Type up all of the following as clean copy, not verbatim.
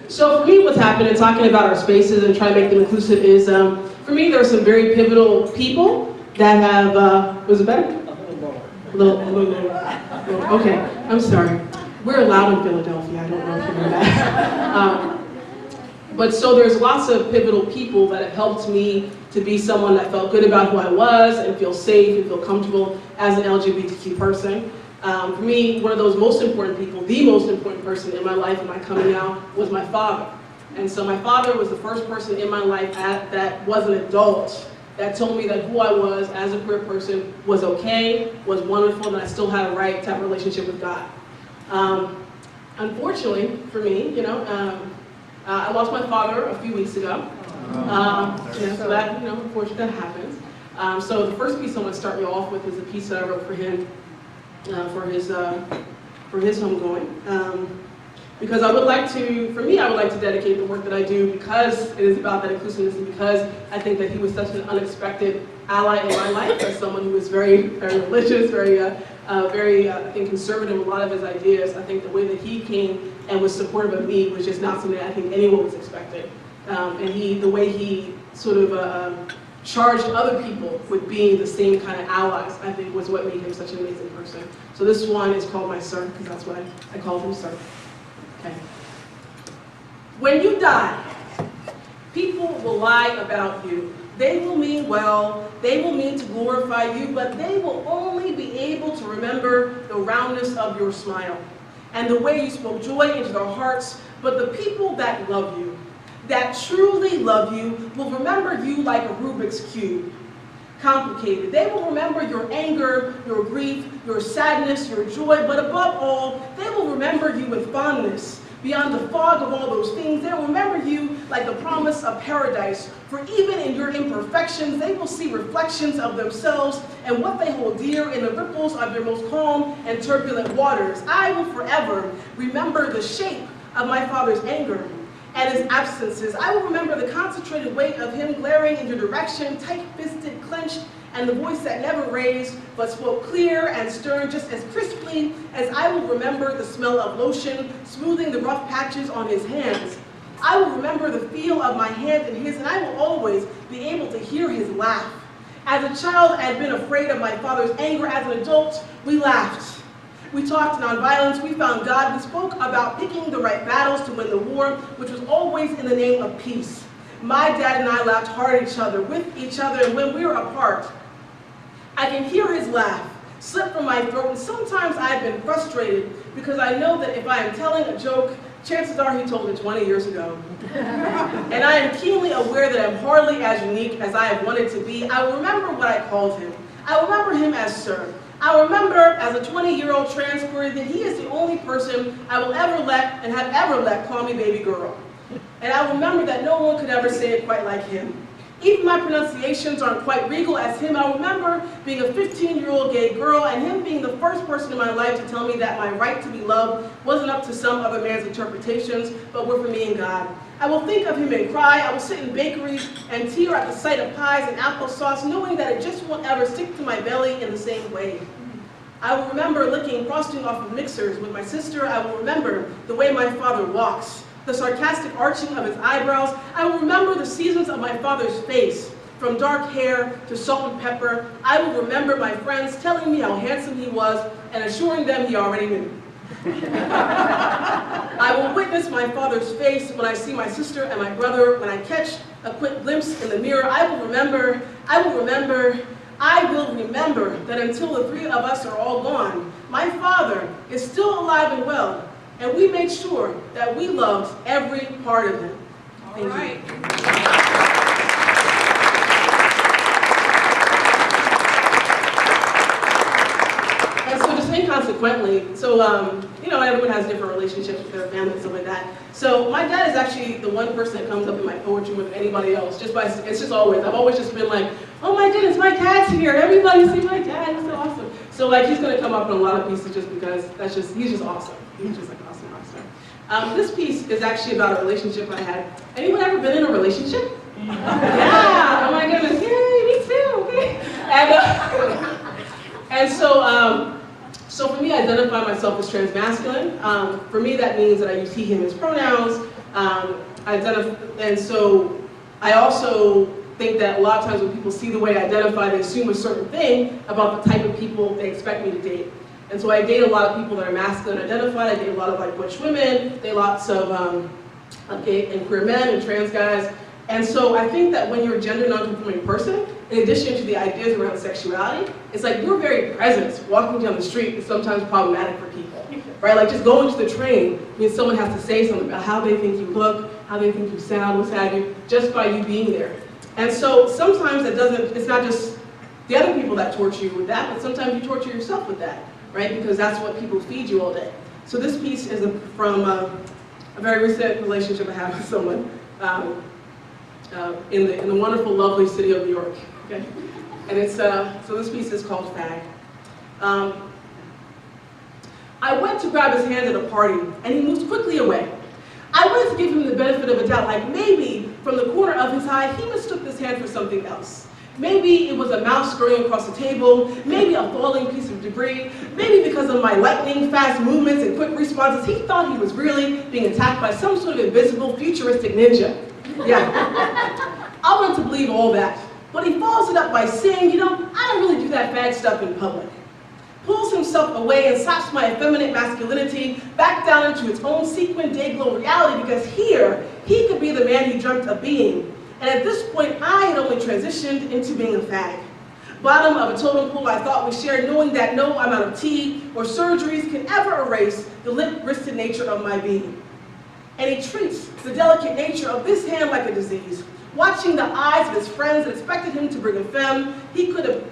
So for me, what's happened in talking about our spaces and trying to make them inclusive is, for me, there are some very pivotal people that have, was it better? A little lower. Okay, I'm sorry. We're loud in Philadelphia, I don't know if you know that. But so there's lots of pivotal people that have helped me to be someone that felt good about who I was and feel safe and feel comfortable as an LGBTQ person. For me, one of those most important people, the most important person in my life in my coming out was my father. And so my father was the first person in my life that was an adult that told me that who I was as a queer person was okay, was wonderful, and I still had a right to have a relationship with God. Unfortunately for me, I lost my father a few weeks ago. So that, unfortunately that happens. So the first piece I want to start you off with is a piece that I wrote for him. For his homegoing, because I would like to dedicate the work that I do because it is about that inclusiveness and because I think that he was such an unexpected ally in my life as someone who was very, very religious, very, I think conservative in a lot of his ideas. I think the way that he came and was supportive of me was just not something that I think anyone was expecting. And the way he sort of charged other people with being the same kind of allies, I think was what made him such an amazing person. So this one is called My Sir, because that's what I called him, Sir. Okay. When you die, people will lie about you. They will mean well, they will mean to glorify you, but they will only be able to remember the roundness of your smile and the way you spoke joy into their hearts. But the people that love you, that truly love you, will remember you like a Rubik's Cube. Complicated. They will remember your anger, your grief, your sadness, your joy, but above all, they will remember you with fondness. Beyond the fog of all those things, they will remember you like the promise of paradise. For even in your imperfections, they will see reflections of themselves and what they hold dear in the ripples of your most calm and turbulent waters. I will forever remember the shape of my father's anger and his absences. I will remember the concentrated weight of him glaring in your direction, tight-fisted, clenched, and the voice that never raised, but spoke clear and stern just as crisply as I will remember the smell of lotion smoothing the rough patches on his hands. I will remember the feel of my hand in his, and I will always be able to hear his laugh. As a child, I had been afraid of my father's anger. As an adult, we laughed. We talked nonviolence, we found God, we spoke about picking the right battles to win the war, which was always in the name of peace. My dad and I laughed hard at each other, with each other, and when we were apart, I can hear his laugh slip from my throat, and sometimes I've been frustrated because I know that if I am telling a joke, chances are he told it 20 years ago. And I am keenly aware that I'm hardly as unique as I have wanted to be. I will remember what I called him. I will remember him as Sir. I remember as a 20-year-old trans queer that he is the only person I will ever let and have ever let call me baby girl. And I remember that no one could ever say it quite like him. Even my pronunciations aren't quite regal as him. I remember being a 15-year-old gay girl and him being the first person in my life to tell me that my right to be loved wasn't up to some other man's interpretations, but were for me and God. I will think of him and cry. I will sit in bakeries and tear at the sight of pies and applesauce, knowing that it just won't ever stick to my belly in the same way. I will remember licking frosting off of mixers with my sister. I will remember the way my father walks, the sarcastic arching of his eyebrows. I will remember the seasons of my father's face, from dark hair to salt and pepper. I will remember my friends telling me how handsome he was and assuring them he already knew. I will witness my father's face when I see my sister and my brother, when I catch a quick glimpse in the mirror. I will remember that until the three of us are all gone, my father is still alive and well, and we made sure that we loved every part of him. Thank you. And so just inconsequently, everyone has different relationships with their family and stuff like that. So my dad is actually the one person that comes up in my poetry with anybody else. It's just always. I've always just been like, oh my goodness, my dad's here. Everybody see my dad. He's so awesome. So he's gonna come up in a lot of pieces just because he's just awesome. He's just like awesome rock star. This piece is actually about a relationship I had. Anyone ever been in a relationship? Yeah. Oh my goodness. Yay, me too. Okay. And so So for me, I identify myself as transmasculine. For me, that means that I use he, him as pronouns. And so I also think that a lot of times when people see the way I identify, they assume a certain thing about the type of people they expect me to date. And so I date a lot of people that are masculine identified. I date a lot of like butch women. I date lots of gay and queer men and trans guys. And so I think that when you're a gender non-conforming person, in addition to the ideas around sexuality, it's like your very presence walking down the street is sometimes problematic for people, right? Like just going to the train means someone has to say something about how they think you look, how they think you sound, what have you, just by you being there. And so sometimes it's not just the other people that torture you with that, but sometimes you torture yourself with that, right? Because that's what people feed you all day. So this piece is from a very recent relationship I have with someone in the wonderful, lovely city of New York. Okay? And it's so this piece is called Fag. I went to grab his hand at a party, and he moved quickly away. I wanted to give him the benefit of a doubt, like maybe from the corner of his eye, he mistook this hand for something else. Maybe it was a mouse scurrying across the table, maybe a falling piece of debris, maybe because of my lightning fast movements and quick responses, he thought he was really being attacked by some sort of invisible, futuristic ninja. Yeah. I wanted to believe all that, but he follows it up by saying, you know, I don't really do that fag stuff in public. Pulls himself away and slaps my effeminate masculinity back down into its own sequin day-glow reality, because here, he could be the man he dreamt of being. And at this point, I had only transitioned into being a fag. Bottom of a totem pole I thought we shared, knowing that no amount of tea or surgeries can ever erase the limp-wristed nature of my being. And he treats the delicate nature of this hand like a disease. Watching the eyes of his friends that expected him to bring a femme, he could have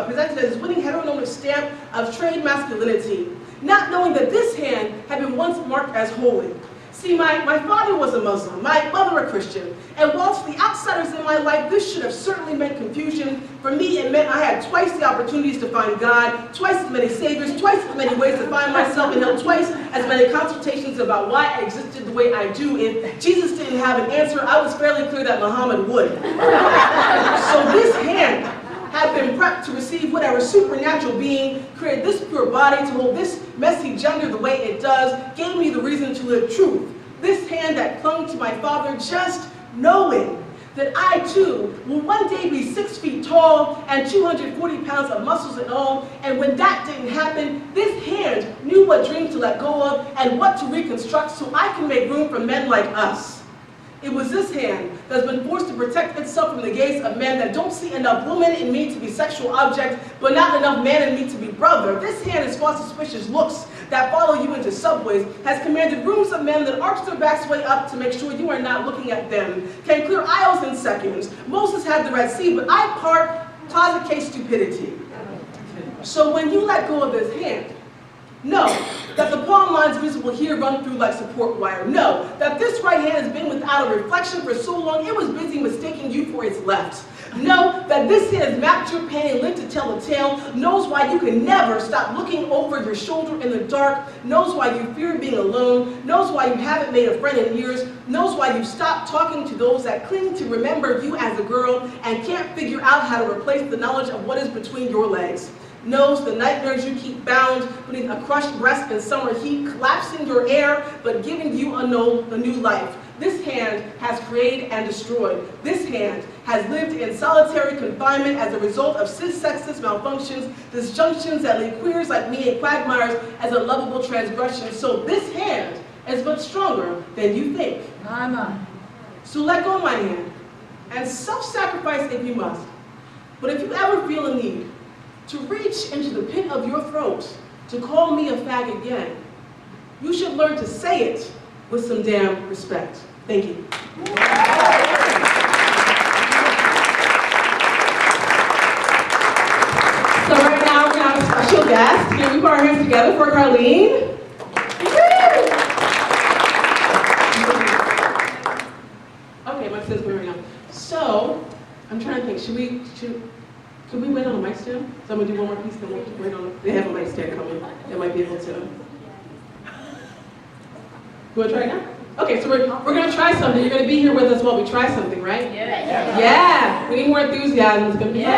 presented as his winning heteronormative stamp of trade masculinity, not knowing that this hand had been once marked as holy. See, my father was a Muslim, my mother a Christian, and whilst the outsiders in my life, this should have certainly meant confusion. For me, it meant I had twice the opportunities to find God, twice as many saviors, twice as many ways to find myself, and held twice as many consultations about why I existed the way I do. If Jesus didn't have an answer, I was fairly clear that Muhammad would. So this hand had been prepped to receive whatever supernatural being created this pure body to hold this messy gender the way it does, gave me the reason to live truth. This hand that clung to my father, just knowing that I too will one day be 6 feet tall and 240 pounds of muscles and all, and when that didn't happen, this hand knew what dreams to let go of and what to reconstruct so I can make room for men like us. It was this hand that's been forced to protect itself from the gaze of men that don't see enough woman in me to be sexual object, but not enough man in me to be brother. This hand has fought suspicious looks that follow you into subways, has commanded rooms of men that arch their backs way up to make sure you are not looking at them, can clear aisles in seconds. Moses had the Red Sea, but I part closet case stupidity. So when you let go of this hand, know that the palm lines visible here run through like support wire. Know that this right hand has been without a reflection for so long it was busy mistaking you for its left. Know that this hand has mapped your pain and lived to tell a tale, knows why you can never stop looking over your shoulder in the dark, knows why you fear being alone, knows why you haven't made a friend in years, knows why you've stopped talking to those that cling to remember you as a girl and can't figure out how to replace the knowledge of what is between your legs. Knows the nightmares you keep bound beneath a crushed breast in summer heat, collapsing your air, but giving you a new life. This hand has created and destroyed. This hand has lived in solitary confinement as a result of cis-sexist malfunctions, disjunctions that leave queers like me and quagmires as a lovable transgression. So this hand is much stronger than you think. So let go of my hand and self-sacrifice if you must. But if you ever feel a need to reach into the pit of your throat to call me a fag again, you should learn to say it with some damn respect. Thank you. So right now we're going to have a special guest. Can we put our hands together for Carlene? Okay, my sis right now. So I'm trying to think. Could we wait on a mic stand? So I'm going to do one more piece, then we'll wait on. They have a mic stand coming. They might be able to. You want to try it now? Okay, so we're going to try something. You're going to be here with us while we try something, right? Yeah. Yeah. We need more enthusiasm. It's going to be fun.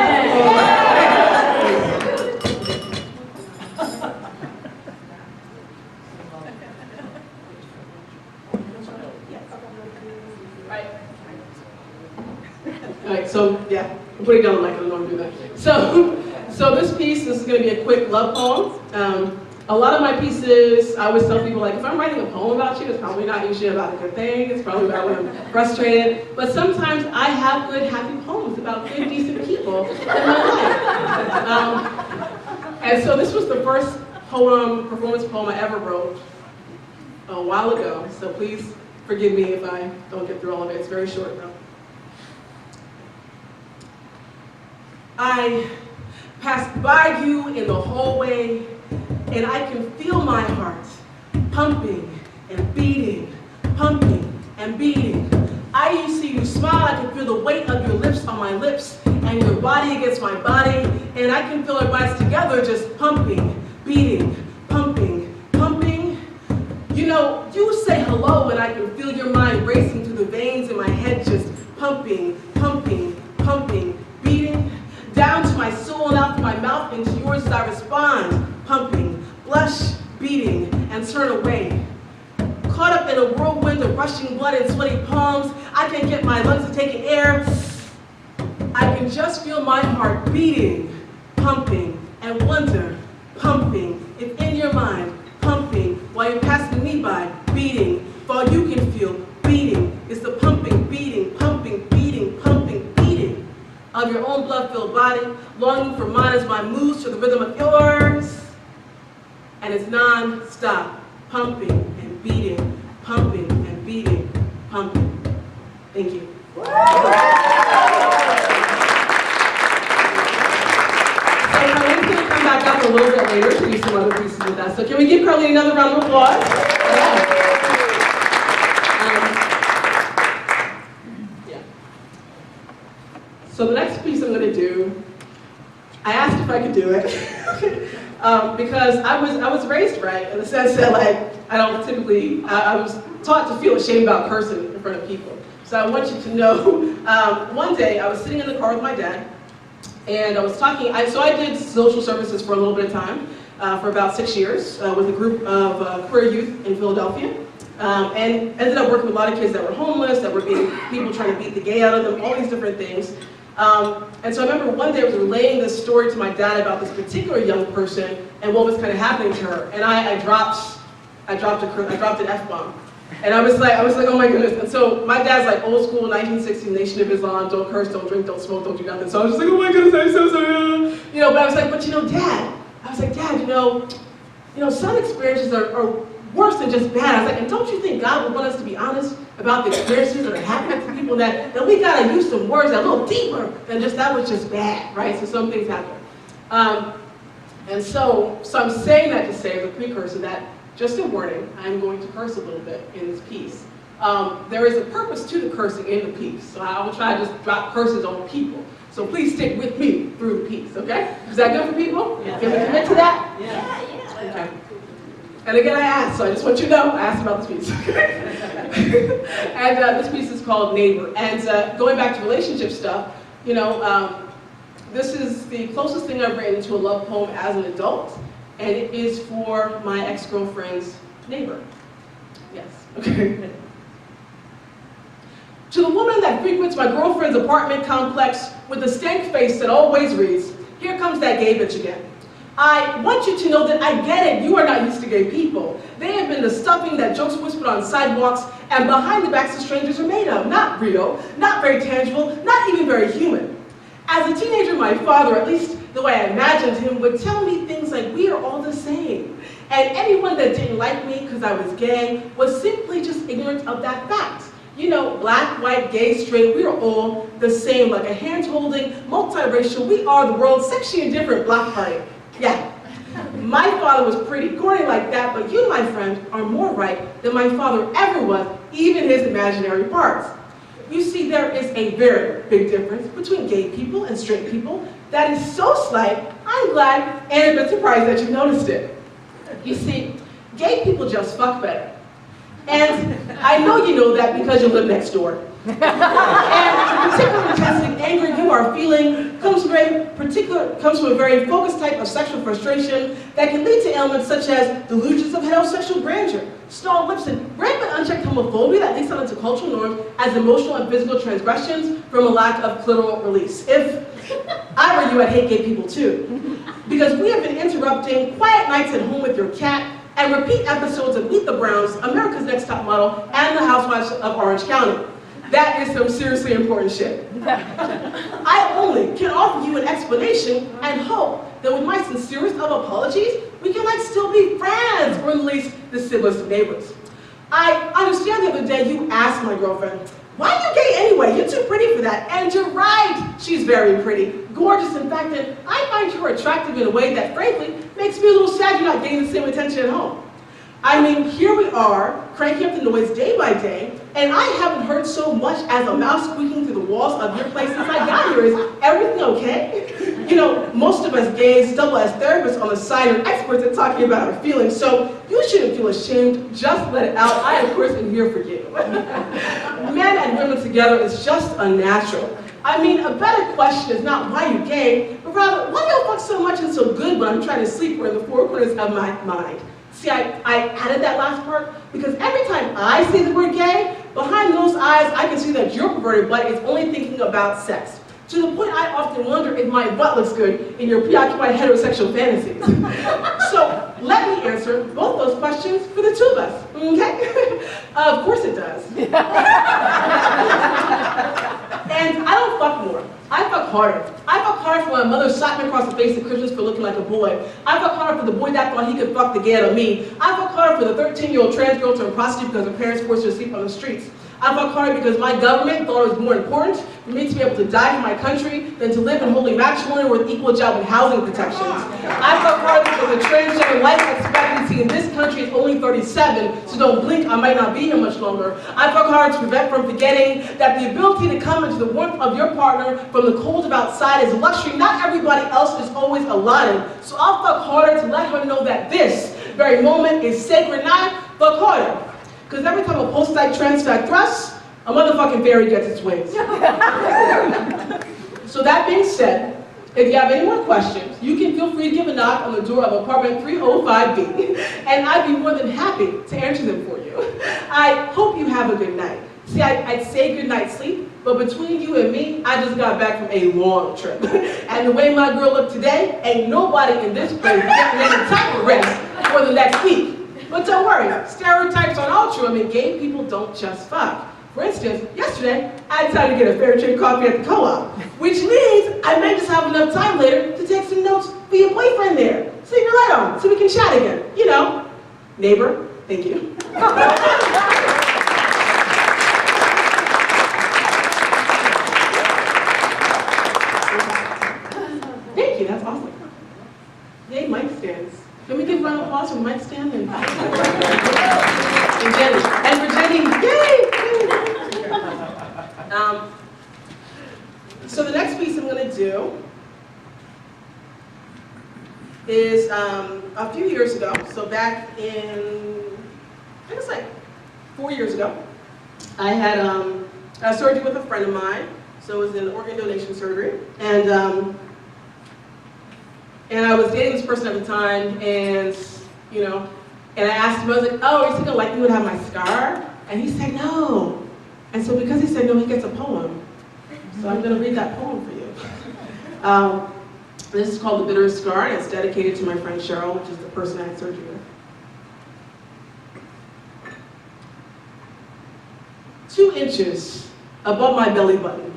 All right, so yeah, I'm putting down the mic, I don't know I'm doing that. So this piece, this is going to be a quick love poem. A lot of my pieces, I always tell people, like, if I'm writing a poem about you, it's probably not usually about a good thing, it's probably about when I'm frustrated, but sometimes I have good, happy poems about good, decent people in my life. And so this was the first performance poem I ever wrote a while ago, so please forgive me if I don't get through all of it. It's very short though. I passed by you in the hallway, and I can feel my heart pumping and beating, pumping and beating. I see you smile, I can feel the weight of your lips on my lips, and your body against my body, and I can feel our bodies together just pumping, beating, pumping, pumping. You know, you say hello, and I can feel your mind racing through the veins in my head, just pumping, pumping, pumping, beating. Down to my soul and out through my mouth into yours as I respond, pumping, blush, beating, and turn away. Caught up in a whirlwind of rushing blood and sweaty palms, I can't get my lungs to take in air. I can just feel my heart beating, pumping, and wonder, pumping, if in your mind, pumping, while you're passing me by, beating, for all you can feel, beating, is the pumping, beating, pumping, beating, pumping, beating of your own blood-filled body, longing for mine as mine moves to the rhythm of yours. And it's non-stop, pumping and beating, pumping and beating, pumping. Thank you. So Carlene's going to come back up a little bit later to do some other pieces with us. So can we give Carlene another round of applause? Yeah. So the next piece I'm going to do, I asked if I could do it because I was raised right in the sense that, like, I don't typically, I was taught to feel ashamed about cursing in front of people. So I want you to know, one day I was sitting in the car with my dad, and I was talking, so I did social services for a little bit of time, for about 6 years, with a group of queer youth in Philadelphia. And ended up working with a lot of kids that were homeless, that were being, people trying to beat the gay out of them, all these different things. And so I remember one day I was relaying this story to my dad about this particular young person and what was kind of happening to her. And I dropped an F-bomb. And I was like, oh my goodness. And so my dad's like old school 1960s Nation of Islam, don't curse, don't drink, don't smoke, don't do nothing. So I was just like, oh my goodness, I'm so sorry. You know, but I was like, but you know, Dad, you know, some experiences are worse than just bad. I was like, and don't you think God would want us to be honest about the experiences that are happening to people, that we gotta use some words that are a little deeper than just that was just bad, right? So some things happen. And so I'm saying that to say as a precursor that, just a warning, I'm going to curse a little bit in this piece. There is a purpose to the cursing in the piece, so I will try to just drop curses on people. So please stick with me through the piece, okay? Is that good for people? Yeah. Can we commit to that? Yeah. Okay. And again, I asked, so I just want you to know, I asked about this piece. And this piece is called Neighbor. And going back to relationship stuff, you know, this is the closest thing I've written to a love poem as an adult, and it is for my ex-girlfriend's neighbor. Yes, okay. To the woman that frequents my girlfriend's apartment complex with the stank face that always reads, "Here comes that gay bitch again. I want you to know that I get it, you are not used to gay people. They have been the stuffing that jokes whispered on sidewalks and behind the backs of strangers are made of. Not real, not very tangible, not even very human. As a teenager, my father, at least the way I imagined him, would tell me things like, we are all the same. And anyone that didn't like me because I was gay was simply just ignorant of that fact. You know, black, white, gay, straight, we are all the same, like a hand-holding, multiracial, we are the world's sexually indifferent block party." Yeah, my father was pretty corny like that, but you, my friend, are more right than my father ever was, even his imaginary parts. You see, there is a very big difference between gay people and straight people that is so slight, I'm glad and a bit surprised that you noticed it. You see, gay people just fuck better. And I know you know that because you live next door. And the particular intensity anger you are feeling comes from a very focused type of sexual frustration that can lead to ailments such as delusions of heterosexual grandeur, stalled lips, and rampant unchecked homophobia that leaks out into cultural norms as emotional and physical transgressions from a lack of clitoral release. If I were you, I'd hate gay people too. Because we have been interrupting quiet nights at home with your cat and repeat episodes of Meet the Browns, America's Next Top Model, and The Housewives of Orange County. That is some seriously important shit. I only can offer you an explanation and hope that with my sincerest of apologies, we can still be friends, or at least the simplest of neighbors. I understand the other day you asked my girlfriend, why are you gay anyway? You're too pretty for that. And you're right, she's very pretty, gorgeous in fact, and I find her attractive in a way that frankly makes me a little sad you're not getting the same attention at home. I mean, here we are, cranking up the noise day by day, and I haven't heard so much as a mouse squeaking through the walls of your place since I got here. Is everything okay? You know, most of us gays double as therapists on the side are experts at talking about our feelings, so you shouldn't feel ashamed, just let it out. I, of course, am here for you. Men and women together is just unnatural. I mean, a better question is not why you're gay, but rather, why do y'all fuck so much and so good when I'm trying to sleep or in the four corners of my mind? See, I added that last part because every time I say the word gay, behind those eyes, I can see that your perverted butt is only thinking about sex. To the point I often wonder if my butt looks good in your preoccupied heterosexual fantasies. So let me answer both those questions for the two of us, okay? Of course it does. And I don't fuck more. I fuck harder. I fuck harder for when my mother slapped me across the face at Christmas for looking like a boy. I fuck harder for the boy that thought he could fuck the gay out of me. I fuck harder for the 13-year-old trans girl turned prostitute because her parents forced her to sleep on the streets. I fuck harder because my government thought it was more important for me to be able to die for my country than to live in holy matrimony with equal job and housing protections. I fuck harder because the transgender life expectancy in this country is only 37, so don't blink, I might not be here much longer. I fuck harder to prevent from forgetting that the ability to come into the warmth of your partner from the cold of outside is a luxury not everybody else is always allotted. So I'll fuck harder to let her know that this very moment is sacred, not fuck harder. Because every time a post-site trans fat thrusts, a motherfucking fairy gets its wings. So that being said, if you have any more questions, you can feel free to give a knock on the door of apartment 305B, and I'd be more than happy to answer them for you. I hope you have a good night. See, I'd say good night sleep, but between you and me, I just got back from a long trip. And the way my girl looked today, ain't nobody in this place getting any type of rest for the next week. But don't worry, stereotypes aren't all true. I mean, gay people don't just fuck. For instance, yesterday, I had time to get a fair trade coffee at the co-op, which means I may just have enough time later to take some notes for your boyfriend there. So leave your light on, so we can chat again. You know, neighbor, thank you. Thank you, that's awesome. Yay, mic stands. Can we give a round of applause for mic stand and Jenny? And for Jenny, yay! So the next piece I'm going to do is a few years ago, so back in, I guess 4 years ago, I had a surgery with a friend of mine, so it was an organ donation surgery, and I was dating this person at the time, and I asked him, I was like, oh, are you still like me would have my scar? And he said no. And so because he said no, he gets a poem. So I'm going to read that poem for you. This is called The Bitterest Scar, and it's dedicated to my friend Cheryl, which is the person I had surgery with. 2 inches above my belly button,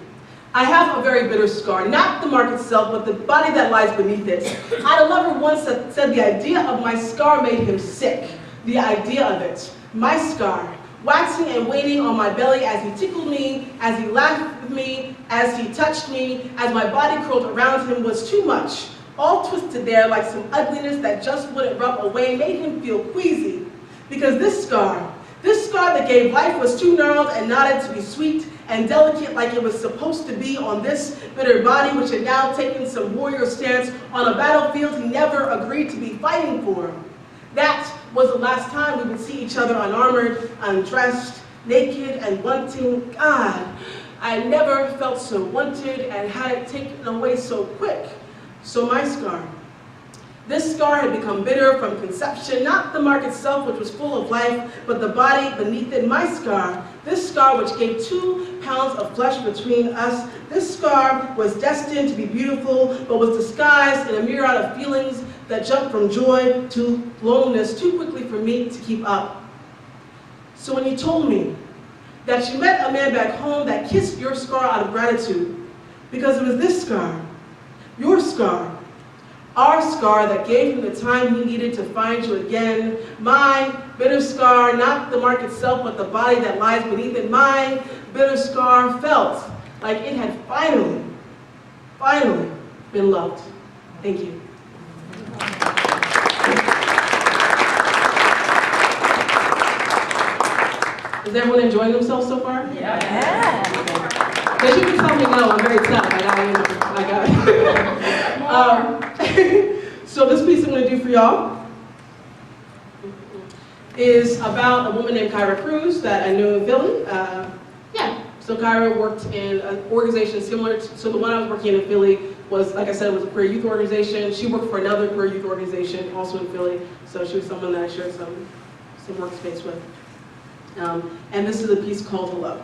I have a very bitter scar, not the mark itself, but the body that lies beneath it. I had a lover once that said the idea of my scar made him sick. The idea of it. My scar, waxing and waning on my belly as he tickled me, as he laughed with me, as he touched me, as my body curled around him was too much. All twisted there like some ugliness that just wouldn't rub away made him feel queasy. Because this scar that gave life was too gnarled and knotted to be sweet and delicate like it was supposed to be on this bitter body which had now taken some warrior stance on a battlefield he never agreed to be fighting for. That was the last time we would see each other unarmored, undressed, naked, and wanting. God, I never felt so wanted and had it taken away so quick. So my scar. This scar had become bitter from conception, not the mark itself, which was full of life, but the body beneath it, my scar. This scar, which gave 2 pounds of flesh between us. This scar was destined to be beautiful, but was disguised in a myriad of feelings that jumped from joy to loneliness too quickly for me to keep up. So when you told me that you met a man back home that kissed your scar out of gratitude, because it was this scar, your scar, our scar that gave him the time he needed to find you again. My bitter scar, not the mark itself, but the body that lies beneath it. My bitter scar felt like it had finally been loved. Thank you. Is everyone enjoying themselves so far? Yeah. Because you can tell me no, I'm very tough. I got it. So this piece I'm going to do for y'all is about a woman named Kyra Cruz that I knew in Philly. So Kyra worked in an organization similar to, so the one I was working in Philly was, like I said, it was a queer youth organization. She worked for another queer youth organization also in Philly. So she was someone that I shared some workspace with. And this is a piece called Hello.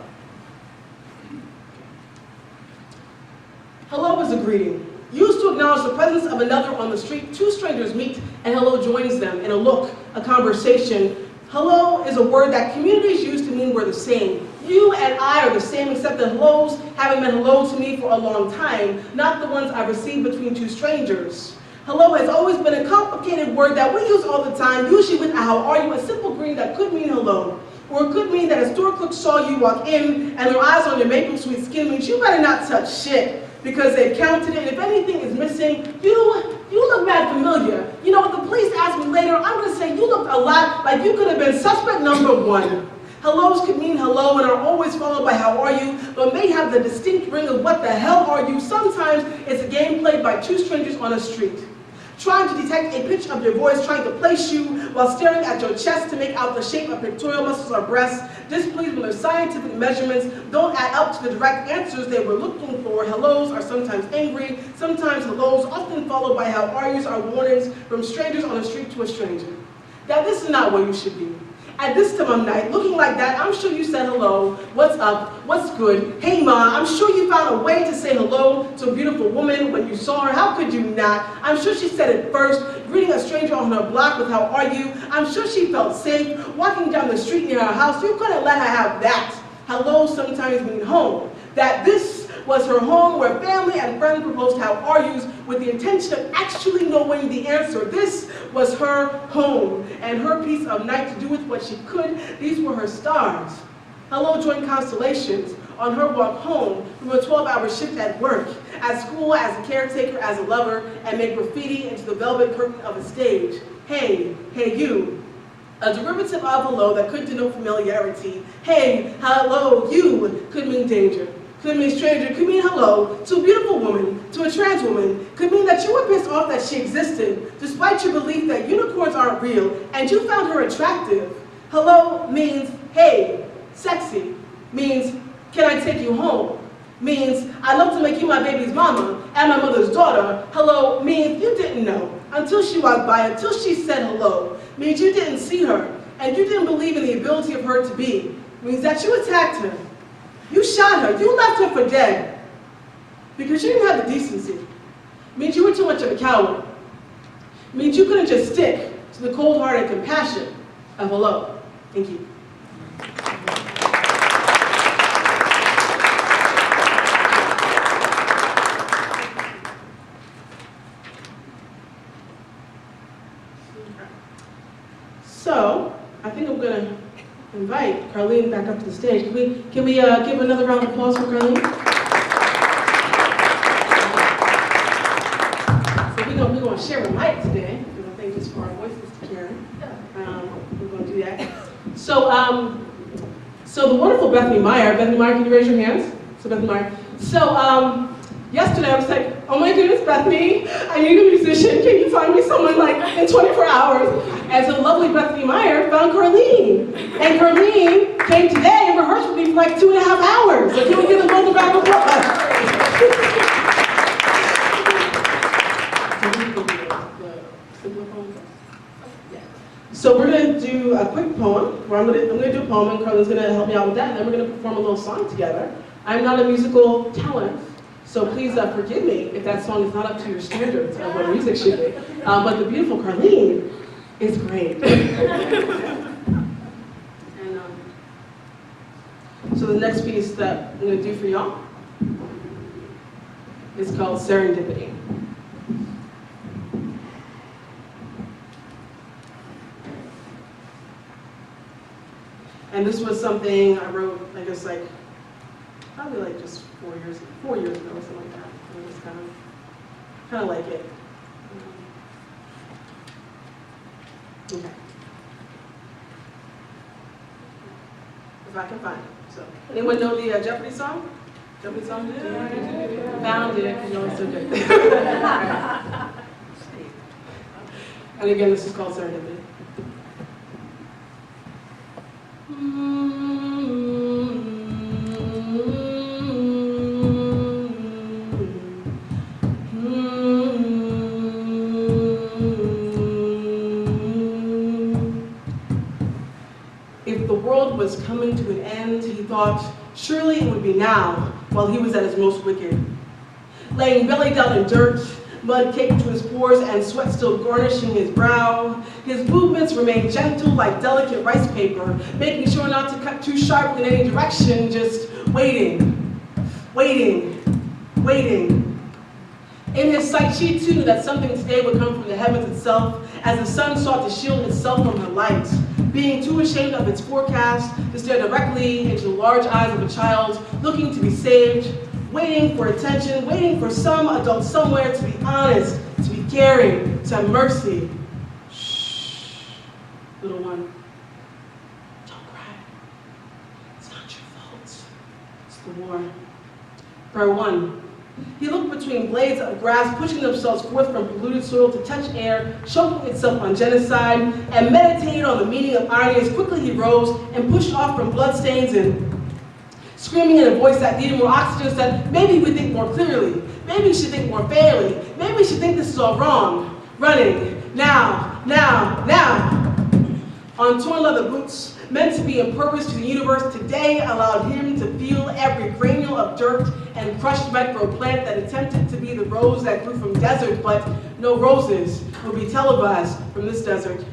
Hello is a greeting. Used to acknowledge the presence of another on the street, 2 strangers meet and hello joins them in a look, a conversation. Hello is a word that communities use to mean we're the same. You and I are the same, except that hellos haven't been hello to me for a long time, not the ones I've received between 2 strangers. Hello has always been a complicated word that we use all the time, usually with a how are you, a simple greeting that could mean hello. Or it could mean that a store clerk saw you walk in and their eyes on your maple sweet skin means you better not touch shit, because they've counted it. If anything is missing, you look mad familiar. You know, if the police ask me later, I'm going to say you looked a lot like you could have been suspect number 1. Hellos could mean hello and are always followed by how are you, but may have the distinct ring of what the hell are you. Sometimes it's a game played by 2 strangers on a street, trying to detect a pitch of your voice, trying to place you while staring at your chest to make out the shape of pectoral muscles or breasts, displeased when their scientific measurements don't add up to the direct answers they were looking for. Hellos are sometimes angry, sometimes hellos, often followed by how are yous, are warnings from strangers on the street to a stranger. That this is not where you should be. At this time of night, looking like that, I'm sure you said hello, what's up, what's good, hey ma, I'm sure you found a way to say hello to a beautiful woman when you saw her, how could you not? I'm sure she said it first, greeting a stranger on her block with how are you? I'm sure she felt safe, walking down the street near her house, you couldn't let her have that. Hello sometimes mean home. That this was her home where family and friends proposed how are yous with the intention of actually knowing the answer. This was her home and her piece of night to do with what she could. These were her stars. Hello joined constellations on her walk home from a 12-hour shift at work, at school, as a caretaker, as a lover, and made graffiti into the velvet curtain of a stage. Hey, hey you. A derivative of hello that could denote familiarity. Hey, hello, you could mean danger. Could mean stranger, could mean hello to a beautiful woman, to a trans woman, could mean that you were pissed off that she existed, despite your belief that unicorns aren't real, and you found her attractive. Hello means, hey, sexy, means, can I take you home? Means, I'd love to make you my baby's mama and my mother's daughter. Hello means you didn't know until she walked by, until she said hello. Means you didn't see her, and you didn't believe in the ability of her to be. Means that you attacked her. You shot her, you left her for dead because you didn't have the decency. Means you were too much of a coward. Means you couldn't just stick to the cold-hearted compassion of hello. Thank you. So, I think I'm gonna invite Carlene back up to the stage. Can we give another round of applause for Carlene? So we're gonna share a mic today, because I think just for our voices to carry. We're gonna do that. So the wonderful Bethany Meyer, can you raise your hands? So Bethany Meyer. So yesterday I was like, oh my goodness, Bethany, I need a musician. Can you find me someone like in 24 hours? And so lovely Bethany Meyer found Carlene. And Carlene came today and rehearsed with me for like 2.5 hours. So can we give them both a round of applause? So we're going to do a quick poem, where I'm going to do a poem, and Carlin's going to help me out with that, and then we're going to perform a little song together. I'm not a musical talent, so please forgive me if that song is not up to your standards of what music should be. But the beautiful Carlene is great. And so the next piece that I'm going to do for y'all is called Serendipity. And this was something I wrote, I guess, like, probably like just 4 years ago, or something like that. And it was kind of like it. Okay. If I can find it. So, anyone know the Jeopardy song? Jeopardy song? Found it. You know, it's so good. And again, this is called Serendipity. If the world was coming to an end, he thought, surely it would be now, while he was at his most wicked. Laying belly down in dirt, mud caked to his pores and sweat still garnishing his brow, his movements remained gentle like delicate rice paper, making sure not to cut too sharply in any direction, just waiting, waiting, waiting. In his sight, she too knew that something today would come from the heavens itself, as the sun sought to shield itself from her light, being too ashamed of its forecast to stare directly into the large eyes of a child looking to be saved, waiting for attention, waiting for some adult somewhere to be honest, to be caring, to have mercy. Shh, little one, don't cry. It's not your fault. It's the war. Prayer 1. He looked between blades of grass pushing themselves forth from polluted soil to touch air, choking itself on genocide, and meditated on the meaning of irony as quickly he rose and pushed off from bloodstains and screaming in a voice that needed more oxygen, said, maybe we think more clearly, maybe we should think more fairly, maybe we should think this is all wrong. Running, now, now, now. On torn leather boots, meant to be impervious to the universe, today allowed him to feel every granule of dirt and crushed micro plant that attempted to be the rose that grew from desert, but no roses would be televised from this desert.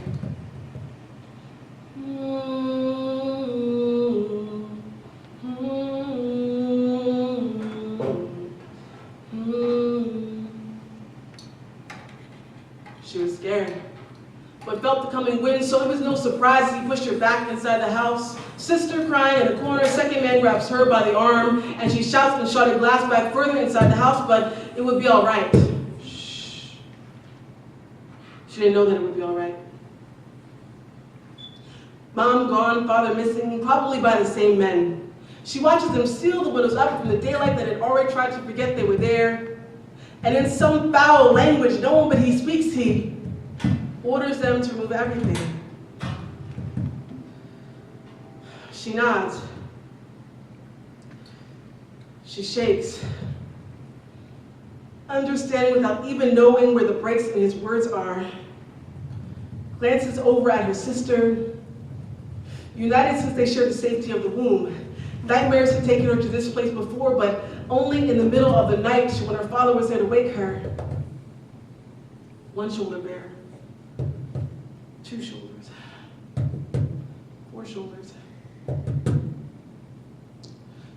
She was scared, but felt the coming wind, so it was no surprise as he pushed her back inside the house. Sister crying in the corner, second man grabs her by the arm, and she shouts and shot a glass back further inside the house, but it would be all right. Shh. She didn't know that it would be all right. Mom gone, father missing, probably by the same men. She watches them seal the windows up from the daylight that had already tried to forget they were there. And in some foul language no one but he speaks, he orders them to remove everything. She nods. She shakes, understanding without even knowing where the breaks in his words are. Glances over at her sister, united since they shared the safety of the womb. Nightmares had taken her to this place before, but only in the middle of the night when her father was there to wake her. One shoulder bare, 2 shoulders, 4 shoulders.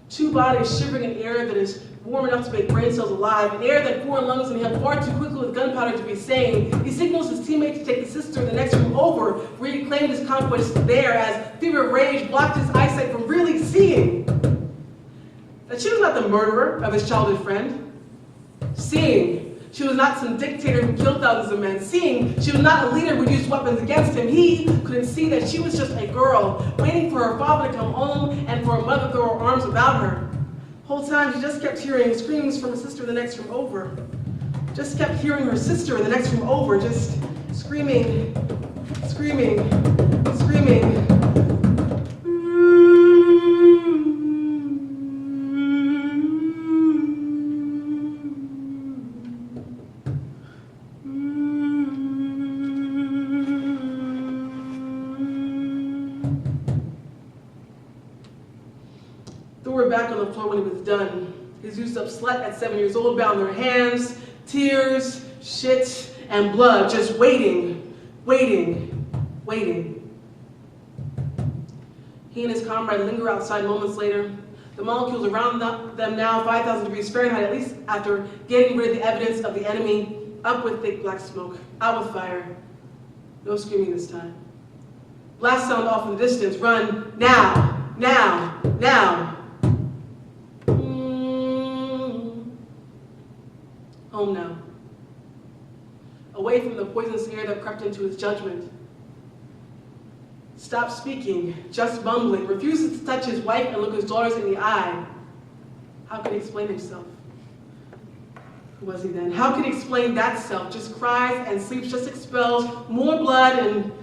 2 bodies shivering in air that is warm enough to make brain cells alive, an air that 4 lungs inhaled far too quickly with gunpowder to be sane. He signals his teammate to take the sister in the next room over, where he claimed his conquest there as fever of rage blocked his eyesight from really seeing that she was not the murderer of his childhood friend. Seeing she was not some dictator who killed thousands of men. Seeing she was not a leader who used weapons against him. He couldn't see that she was just a girl waiting for her father to come home and for her mother to throw her arms about her. Whole time she just kept hearing screams from her sister in the next room over. Just kept hearing her sister in the next room over, just screaming, screaming, screaming. Threw her back on the floor when he was done. His used up slut at 7 years old bound her hands, tears, shit, and blood, just waiting, waiting, waiting. He and his comrade linger outside moments later. The molecules around them now, 5,000 degrees Fahrenheit, at least after getting rid of the evidence of the enemy. Up with thick black smoke, out with fire. No screaming this time. Blast sound off in the distance. Run now, now, now. Home now. Away from the poisonous air that crept into his judgment. Stopped speaking, just mumbling, refuses to touch his wife and look his daughters in the eye. How could he explain himself? Who was he then? How could he explain that self? Just cries and sleeps, just expels more blood and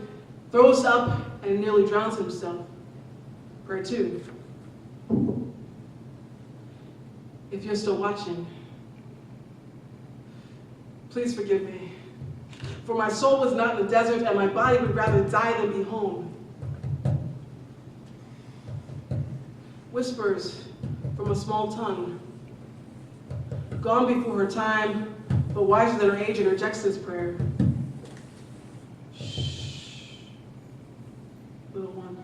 throws up and nearly drowns himself. Prayer 2. If you're still watching, please forgive me. For my soul was not in the desert and my body would rather die than be home. Whispers from a small tongue. Gone before her time, but wiser than her age, and rejects this prayer. Shh. Little one.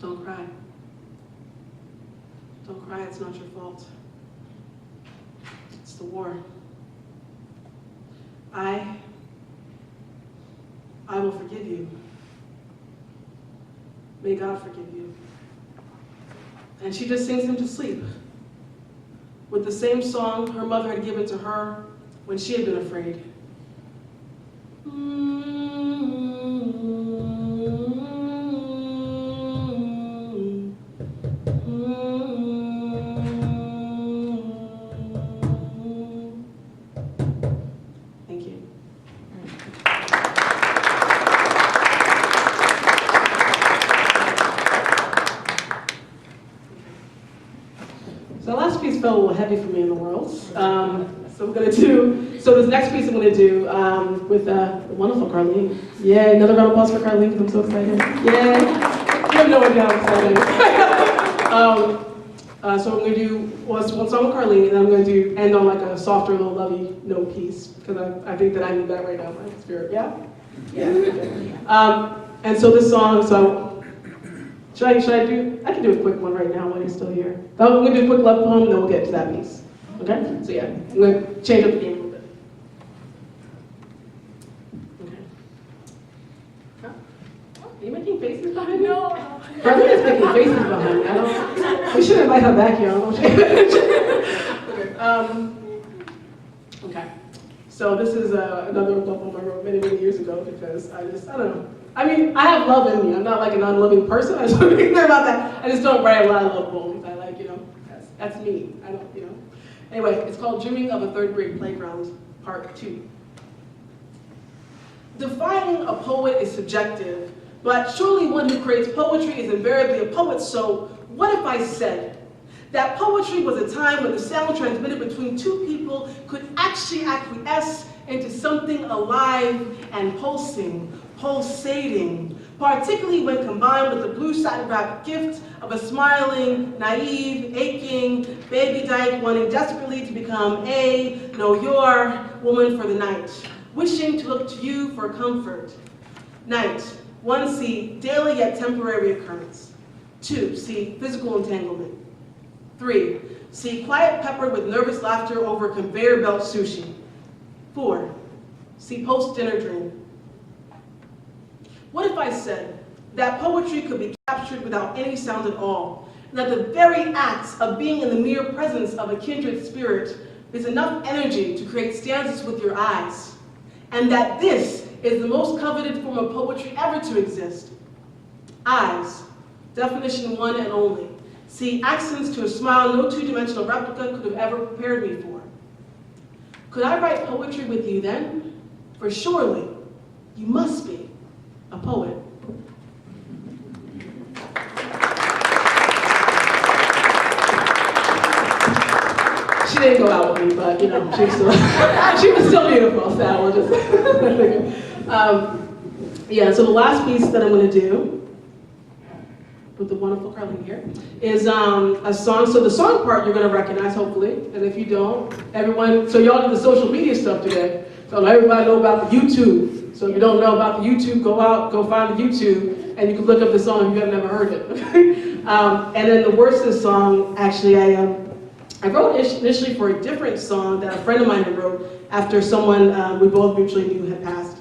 Don't cry. Don't cry, it's not your fault. It's the war. I will forgive you. May God forgive you. And she just sings him to sleep with the same song her mother had given to her when she had been afraid. Thank you. So the last piece felt a little heavy for me in the world. So this next piece I'm going to do with the wonderful Carlene. Yeah, another round of applause for Carlene because I'm so excited. Yeah, you have no idea how excited. So I'm going to do one song with Carlene, and then I'm going to end on like a softer, little lovey note piece because I think that I need that right now in my spirit. Yeah? Yeah. Okay. And so this song, should I do? I can do a quick one right now while you're still here. I'm going to do a quick love poem, and then we'll get to that piece. Okay? So yeah, I'm going to change up the game a little bit. Okay. Huh? Are you making faces behind me? No. Carlene is making faces behind me. We should invite her back here. Okay. Okay. So this is another love poem I wrote many, many years ago because I don't know. I mean, I have love in me. I'm not like an unloving person. I just want to be clear about that. I just don't write a lot of love poems. I like, that's me. I don't, Anyway, it's called Dreaming of a Third Grade Playground, Part 2. Defining a poet is subjective, but surely one who creates poetry is invariably a poet, so what if I said that poetry was a time when the sound transmitted between two people could actually acquiesce into something alive and pulsating, particularly when combined with the blue satin-wrapped gift of a smiling, naive, aching baby dyke wanting desperately to become your woman for the night, wishing to look to you for comfort. Night, 1, see daily yet temporary occurrence. 2, see physical entanglement. 3, see quiet peppered with nervous laughter over conveyor belt sushi. 4, see post-dinner dream. What if I said that poetry could be captured without any sound at all, and that the very act of being in the mere presence of a kindred spirit is enough energy to create stanzas with your eyes, and that this is the most coveted form of poetry ever to exist? Eyes, definition 1 and only, see accents to a smile no two-dimensional replica could have ever prepared me for. Could I write poetry with you then? For surely, you must be a poet. She didn't go out with me, but you know, she was still beautiful, so we'll just yeah, so the last piece that I'm going to do with the wonderful Carlene here is a song. So the song part you're going to recognize, hopefully, and if you don't, everyone, so y'all do the social media stuff today, so let everybody know about the YouTube. So if you don't know about the YouTube, go out, go find the YouTube, and you can look up the song if you have never heard it. And then the words of the song, actually, I wrote initially for a different song that a friend of mine had wrote after someone we both mutually knew had passed.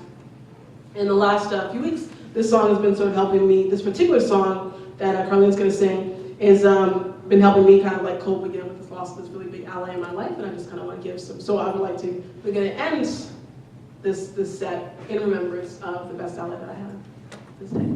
In the last few weeks, this song has been sort of helping me. This particular song that Carlene's going to sing has been helping me kind of like cope again with this loss of this really big ally in my life, and I just kind of want to give some. So I would like to, we're going to end this set in remembrance of the best ally that I had this day.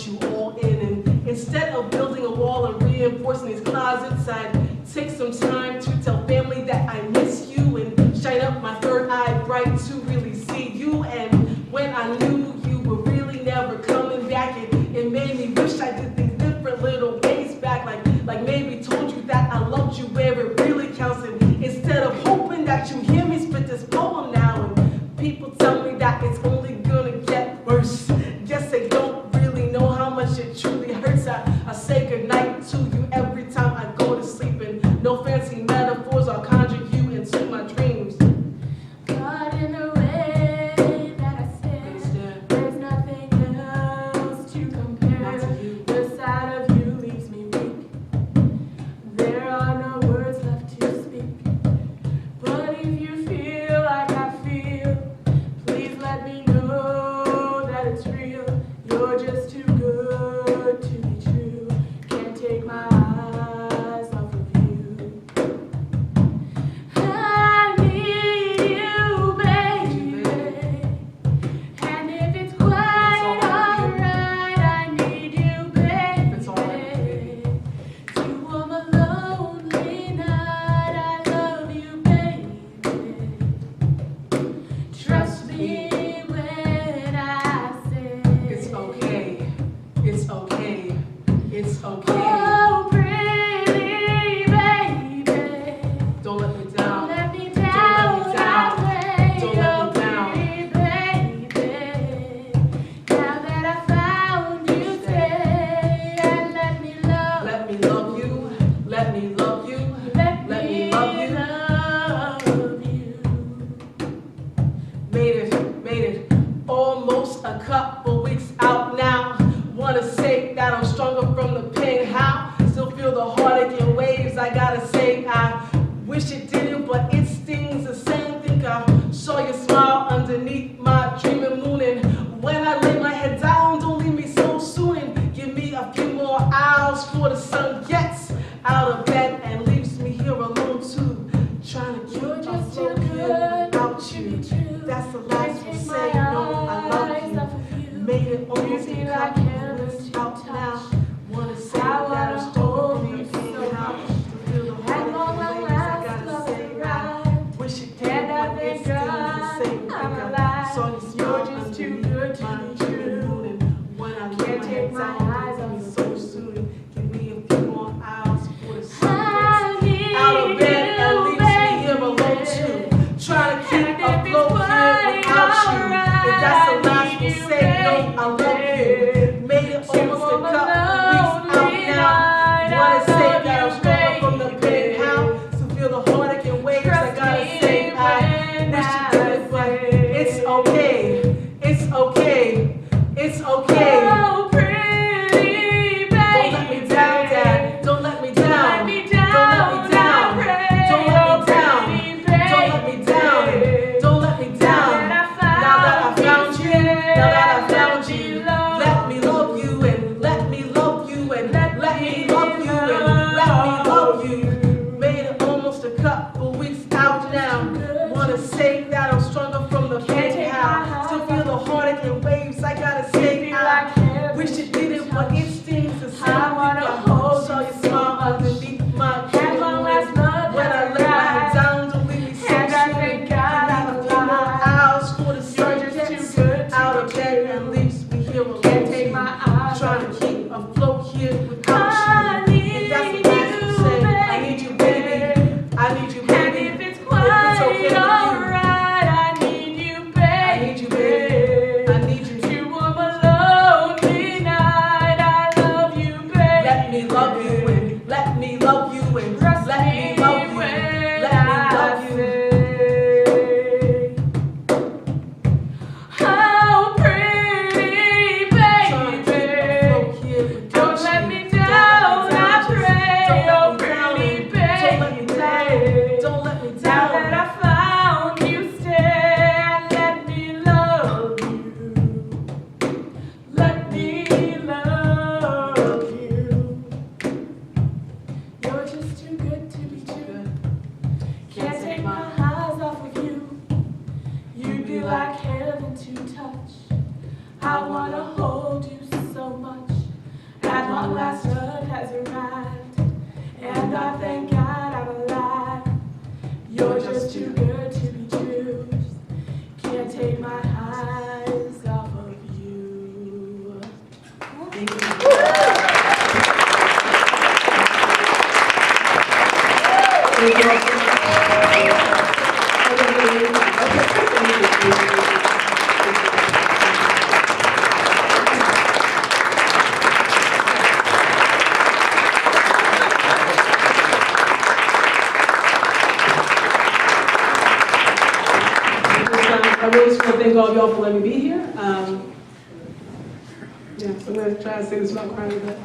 You all in, and instead of building a wall and reinforcing these closets, I'd take some time to tell family that I miss you and shine up my third eye bright to really see you. And when I knew you were really never coming back, it made me wish I did things different little ways back, like maybe told you that I loved you where it really counts, and instead of hoping that you hear me spit this poem now, and people tell me that it's only gonna get worse. Guess they don't know how much it truly hurts. I say goodnight to you every time I go to sleep, and no fancy metaphors, I'll conjure you into my dreams. But in the way that I stand, there's nothing else to compare. The sight of you leaves me weak. There are no words left to speak. But if you feel like I feel, please let me know that it's real. You're just too good to be true. Can't take my eyes off of you. I need you, baby. And if it's quite alright, I need you, baby. To warm a lonely night, I love you, baby. Trust me when I say it's okay. It's okay. It's okay. oh, pretty baby. Don't let me down. Don't let me down. Don't let me down. Baby. Now that I found you, stay and let me love. Let me love you. Let me love you. Let me me love you. love you. Made it. Almost a couple weeks out now. Wanna say that I'm stronger from the pain. How? Still feel the heartache in waves. I gotta say I wish it didn't, but it stings the same. Think I saw your smile underneath my dreaming moon, and when I lay my head down, don't leave me so soon, and give me a few more hours before the sun gets out of bed and leaves me here alone too, trying to keep You're a just too float here good without to you. be true. That's the last Can't one. take Say my no, I love eyes off of you. you. Made it almost You a feel like couple heaven weeks to out touch. now. Wanna say I that I'm wanna stronger hold from you the pain. so How? much. To feel the And heartache long in waves. I last, gotta love say is I right. wish it And didn't, I but it thank stings the God same. I'm Think I alive. saw your You're smile just too underneath good to my be dreaming moon, true. and when I lay Can't my take head my down, eyes don't off leave me of so you. soon. Give me a few more hours before the sun I gets need out of bed and you, leaves me here alone too, baby. trying to keep And if it's afloat here quite without you. If that's the alright, last I one, need say no, I love you. baby. Made it To almost a warm a couple weeks out lonely now. night, Wanna I say love that I'm you, say that I'm stronger from the pain. How still feel the heartache and waves. I gotta say I wish it didn't, but it stings the same. I wanna hold so you smile underneath my chin. When I lay my head down, don't leave me so soon. Thank God I'm alive. Hours for the surgeons too out of bed and leaves me here alone. Can't take my eyes trying to keep afloat here without you. If that's what I have to say, I need you, baby. I need you, baby. And if it's quite alright, I need you, baby. I need you, baby. I need you. To warm a lonely night, I love you, baby. Let me love you and let me love you and Trust let me love you. when Let me love you. say, how pretty, baby. Don't let me down, I pray, oh pretty baby. Don't let me Now down. that I found you, stay and let me love you. Let me love you. You're just too good to be true. Can't take my eyes off of you. You'd be like heaven to touch. I wanna hold you so much. At long last, love has arrived, and I thank God I'm alive. You're just too good to be true. Can't take my eyes off of you. Thank you. Thank you all so much. I really just want to thank all of y'all for letting me be here. Yeah, so I'm going to try to say this without crying, but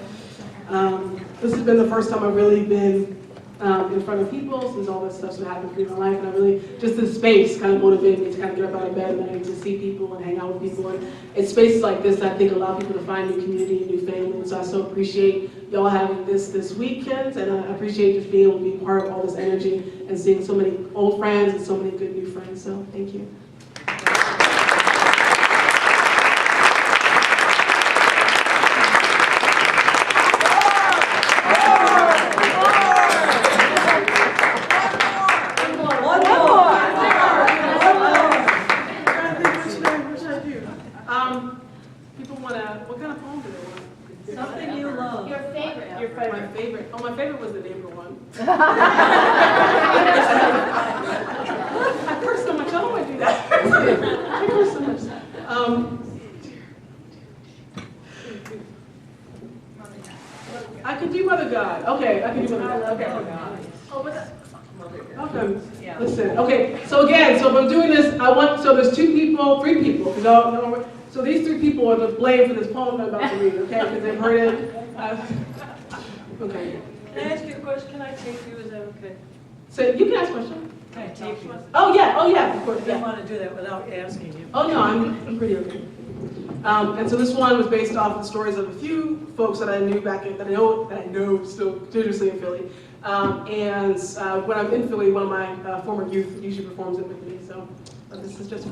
this has been the first time I've really been in front of people since all this stuff's been happening in my life, and I really, just this space kind of motivated me to kind of get up out of bed and to see people and hang out with people. And it's spaces like this that I think allow people to find new community and new family, and so I so appreciate y'all having this weekend, and I appreciate just being able to be part of all this energy and seeing so many old friends and so many good new friends, so thank you. People want to, what kind of poem do they want? Something you love. Your favorite. My favorite. Oh, my favorite was the neighbor one. I curse so much. I don't want to do that. I curse so much. I could do Mother God. Okay, I can do Mother God. Okay. Oh, what's that? Okay. Yeah. Listen. Okay. So again, so if I'm doing this, so there's three people. So these three people are the blame for this poem I'm about to read, okay? Because they've heard it. Okay. Can I ask you a question? Can I tape you? Is that okay? So you can ask a question. Can I tape you? Oh yeah, of course. I didn't Yeah. want to do that without asking you. Oh no, I'm pretty okay. And so this one was based off of the stories of a few folks that I knew that I know still continuously in Philly. And when I'm in Philly, one of my former youth usually performs it with me. So this is just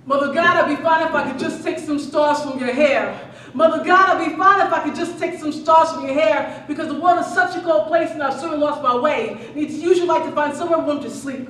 Mother God, I'd be fine if I could just take some stars from your hair. Mother God, I'd be fine if I could just take some stars from your hair, because the world is such a cold place and I've certainly lost my way. Need to usually like to find somewhere warm to sleep.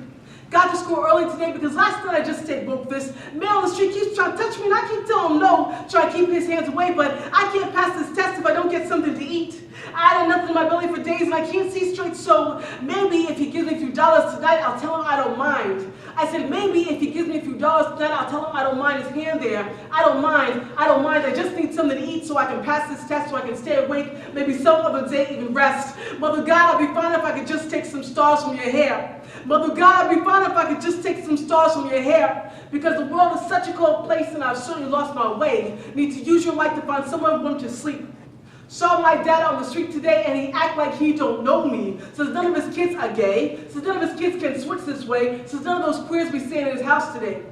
Got to school early today because last night I just stayed woke. This man on the street keeps trying to touch me and I keep telling him no, trying to keep his hands away, but I can't pass this test if I don't get something to eat. I had nothing in my belly for days and I can't see straight, so maybe if he gives me a few dollars tonight, I'll tell him I don't mind. I said, maybe if he gives me a few dollars tonight, I'll tell him I don't mind his hand there. I don't mind, I just need something to eat so I can pass this test, so I can stay awake, maybe some other day even rest. Mother God, I'd be fine if I could just take some stars from your hair. Mother God, I'd be fine if I could just take some stars from your hair, because the world is such a cold place and I've certainly lost my way. Need to use your light to find somewhere warm to sleep. Saw my dad on the street today and he act like he don't know me. Says none of his kids are gay. Says none of his kids can switch this way. Says none of those queers be staying in his house today.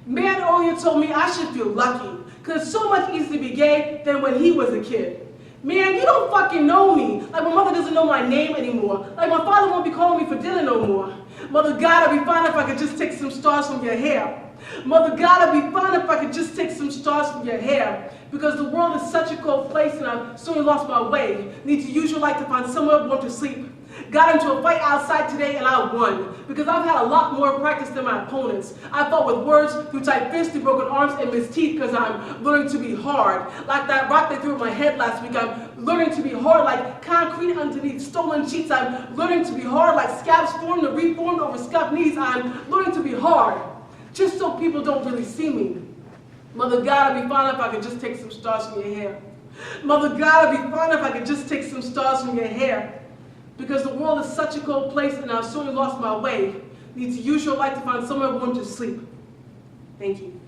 Man earlier told me I should feel lucky, because it's so much easier to be gay than when he was a kid. Man, you don't fucking know me. Like my mother doesn't know my name anymore. Like my father won't be calling me for dinner no more. Mother God, it'd be fine if I could just take some stars from your hair. Mother God, it'd be fine if I could just take some stars from your hair. Because the world is such a cold place and I've soon lost my way. Need to use your light to find somewhere warm to sleep. Got into a fight outside today and I won. Because I've had a lot more practice than my opponents. I fought with words, through tight fists, through broken arms, and missed teeth because I'm learning to be hard. Like that rock they threw at my head last week, I'm learning to be hard. Like concrete underneath stolen sheets, I'm learning to be hard. Like scabs formed and reformed over scuffed knees, I'm learning to be hard. Just so people don't really see me. Mother God, I'd be fine if I could just take some stars from your hair. Mother God, I'd be fine if I could just take some stars from your hair. Because the world is such a cold place and I've soon lost my way. Need to use your light to find somewhere warm to sleep. Thank you.